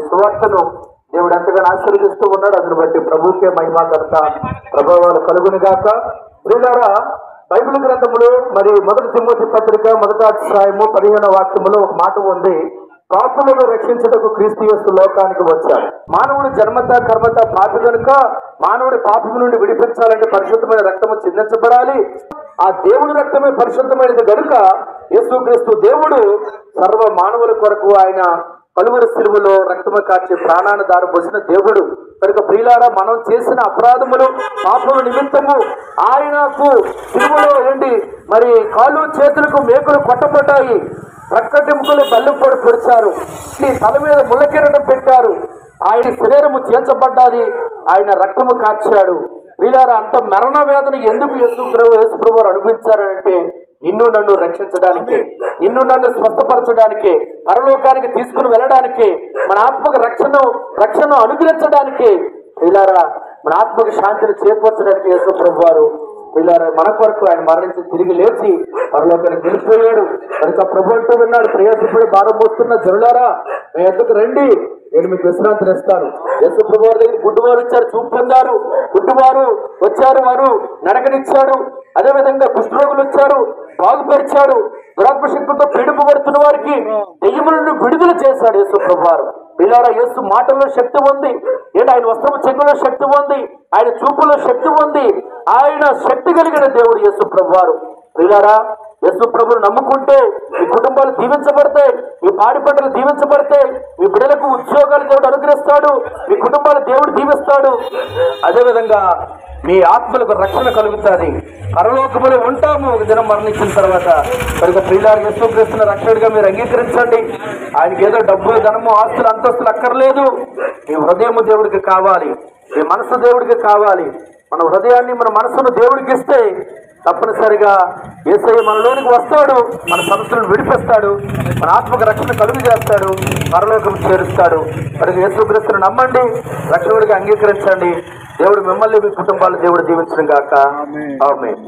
సువార్తను దేవుడు ఎంతగానో ఆశీర్వదిస్తూ ఉన్నాడు. అందుని బట్టి ప్రభుకే మహిమ ఘనత ప్రభావాలు కలుగును గాక. ప్రియులారా, బైబిల్ గ్రంథములు మరి 1 తిమోతి పత్రిక 1వ అధ్యాయము 15వ వాక్యములో ఒక మాట ఉంది. పాపులను రక్షించుటకు క్రీస్తు యేసు లోకానికి వచ్చాడు. మానవుడు జన్మత కర్మత పాపి కనుక మానవుడి పాపము నుండి విడిపించాలంటే పరిశుద్ధమైన రక్తము చిందించబడాలి. ఆ దేవుడి రక్తమే పరిశుద్ధమైనది గనుక యేసుక్రీస్తు దేవుడు సర్వ మానవుల కొరకు ఆయన కలువరి సిలువలో రక్తము కార్చి ప్రాణాన్ని దారిపోసిన దేవుడు కనుక ప్రియులారా, మనం చేసిన అపరాధములు పాపముల నిమిత్తము ఆయనకు సిలువలో ఏంటి మరి కాళ్ళు చేతులకు మేకులు కొట్టబడ్డాయి, రక్తటిముకలు బల్లెపొడి పొడిచారు, తల మీద ముళ్ళకిరీటం పెట్టారు, ఆయన శరీరము చేర్చబడ్డాది, ఆయన రక్తము కార్చాడు. ప్రియులారా, అంత మరణ వేదన ఎందుకు యేసుప్రభు వారు అనుభవించారంటే నిన్ను నన్ను రక్షించడానికి, నిన్ను నన్ను స్వస్థపరచడానికి, పరలోకానికి తీసుకుని వెళ్ళడానికి, మన ఆత్మకు రక్షణ అనుగ్రహించడానికి, ప్రియులారా మన ఆత్మకు శాంతిని చేకూర్చడానికి యేసుప్రభు వారు ప్రియులారా మన కొరకు ఆయన మరణించి తిరిగి లేచి పరలోకానికి వెళ్ళిపోయాడు. కనుక ప్రభు అంటూ విన్నాడు, ప్రయాసపడి భారం మోస్తున్న జనులారా నా యొద్దకు రండి, నేను మీకు విశ్రాంతిని ఇస్తాను. యేసుప్రభు వారి దగ్గర గుడ్డివారు వచ్చారు, చూపు పొందారు, గుడ్డివారు వచ్చారు, వారు నడకనిచ్చాడు. అదేవిధంగా కుష్ఠరోగులు వచ్చారు, బాగుపరిచాడు. దురాత్మ శక్తులతో పీడింపబడుతున్న వారికి దెయ్యముల నుండి విడుదల చేశాడు యేసుప్రభు వారు. పిల్లారా, యేసు మాటల్లో శక్తి ఉంది, ఆయన వస్త్రము చెంగులో శక్తి ఉంది, ఆయన చూపులో శక్తి ఉంది, ఆయన శక్తి కలిగిన దేవుడు యేసుప్రభు వారు. పిల్లారా, యేసుప్రభుని నమ్ముకుంటే మీ కుటుంబాలు దీవించబడతాయి, మీ పాడి పంటలు దీవించబడతాయి, మీ బిడ్డలకు ఉద్యోగాలు దేవుడు అనుగ్రహిస్తాడు, మీ కుటుంబాలు దేవుడు దీవిస్తాడు. అదేవిధంగా మీ ఆత్మలకు రక్షణ కలుగుతుంది, పరలోకములో ఉంటాము ఒక దినం మరణించిన తర్వాత. కనుక ప్రియులారా, యేసుక్రీస్తుని రక్షకుడిగా మీరు అంగీకరించండి. ఆయనకి ఏదో డబ్బు ధనము ఆస్తులు అంతస్తులు అక్కర్లేదు. మీ హృదయము దేవుడికి కావాలి, మీ మనసు దేవుడికి కావాలి. మన హృదయాన్ని మన మనసును దేవుడికి ఇస్తే తప్పనిసరిగా యేసయ్య మనలోనికి వస్తాడు, మన సమస్యలను విడిపిస్తాడు, మన ఆత్మకు రక్షణ కలుగు చేస్తాడు, పరలోకం చేరుస్తాడు. కనుక యేసుక్రీస్తుని నమ్మండి, రక్షకుడిగా అంగీకరించండి. దేవుడు మిమ్మల్ని మీ కుటుంబాలు దేవుడు దీవించడం గాక. ఆమేన్.